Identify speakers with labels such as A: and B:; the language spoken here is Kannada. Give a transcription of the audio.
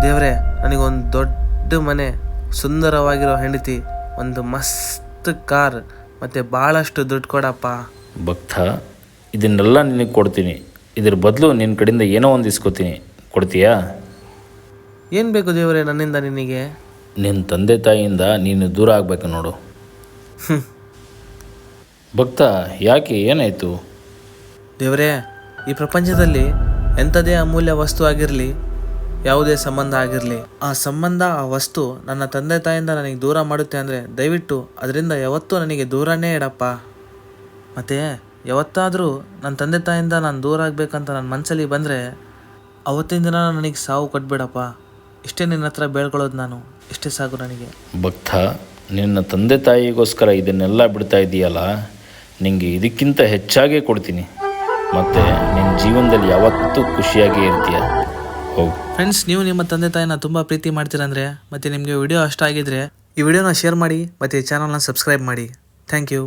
A: ದೇವ್ರೆ, ನನಗೊಂದು ದೊಡ್ಡ ಮನೆ, ಸುಂದರವಾಗಿರೋ ಹೆಂಡತಿ, ಒಂದು ಮಸ್ತ್ ಕಾರ್ ಮತ್ತು ಭಾಳಷ್ಟು ದುಡ್ಡು ಕೊಡಪ್ಪ.
B: ಭಕ್ತ, ಇದನ್ನೆಲ್ಲ ನಿನಗೆ ಕೊಡ್ತೀನಿ. ಇದ್ರ ಬದಲು ನಿನ್ನ ಕಡೆಯಿಂದ ಏನೋ ಒಂದು ಇಸ್ಕೊತೀನಿ, ಕೊಡ್ತೀಯಾ?
A: ಏನು ಬೇಕು ದೇವ್ರೆ ನನ್ನಿಂದ ನಿನಗೆ?
B: ನಿನ್ನ ತಂದೆ ತಾಯಿಯಿಂದ ನೀನು ದೂರ ಆಗಬೇಕು ನೋಡು. ಭಕ್ತ, ಯಾಕೆ, ಏನಾಯಿತು?
A: ದೇವ್ರೆ, ಈ ಪ್ರಪಂಚದಲ್ಲಿ ಎಂಥದೇ ಅಮೂಲ್ಯ ವಸ್ತು ಆಗಿರಲಿ, ಯಾವುದೇ ಸಂಬಂಧ ಆಗಿರಲಿ, ಆ ಸಂಬಂಧ, ಆ ವಸ್ತು ನನ್ನ ತಂದೆ ತಾಯಿಯಿಂದ ನನಗೆ ದೂರ ಮಾಡುತ್ತೆ ಅಂದರೆ ದಯವಿಟ್ಟು ಅದರಿಂದ ಯಾವತ್ತೂ ನನಗೆ ದೂರನೇ ಇಡಪ್ಪ. ಮತ್ತು ಯಾವತ್ತಾದರೂ ನನ್ನ ತಂದೆ ತಾಯಿಯಿಂದ ನಾನು ದೂರ ಆಗಬೇಕಂತ ನನ್ನ ಮನಸ್ಸಲ್ಲಿ ಬಂದರೆ ಅವತ್ತಿನ ದಿನ ನನಗೆ ಸಾವು ಕೊಟ್ಬಿಡಪ್ಪ. ಇಷ್ಟೇ ನಿನ್ನ ಹತ್ರ ಬೇಡ್ಕೊಳ್ಳೋದು ನಾನು, ಇಷ್ಟೇ ಸಾಕು ನನಗೆ.
B: ಭಕ್ತ, ನಿನ್ನ ತಂದೆ ತಾಯಿಗೋಸ್ಕರ ಇದನ್ನೆಲ್ಲ ಬಿಡ್ತಾ ಇದೆಯಲ್ಲ, ನಿನಗೆ ಇದಕ್ಕಿಂತ ಹೆಚ್ಚಾಗೇ ಕೊಡ್ತೀನಿ. ಮತ್ತು ನಿನ್ನ ಜೀವನದಲ್ಲಿ ಯಾವತ್ತೂ ಖುಷಿಯಾಗೇ ಇರ್ತೀಯ. ಹೋಗು.
A: ಫ್ರೆಂಡ್ಸ್, ನೀವು ನಿಮ್ಮ ತಂದೆ ತಾಯಿನ ತುಂಬ ಪ್ರೀತಿ ಮಾಡ್ತೀರಂದರೆ ಮತ್ತು ನಿಮಗೆ ವಿಡಿಯೋ ಇಷ್ಟ ಆಗಿದ್ರೆ ಈ ವಿಡಿಯೋನ ಶೇರ್ ಮಾಡಿ ಮತ್ತು ಈ ಚಾನಲ್ನ ಸಬ್ಸ್ಕ್ರೈಬ್ ಮಾಡಿ. Thank you.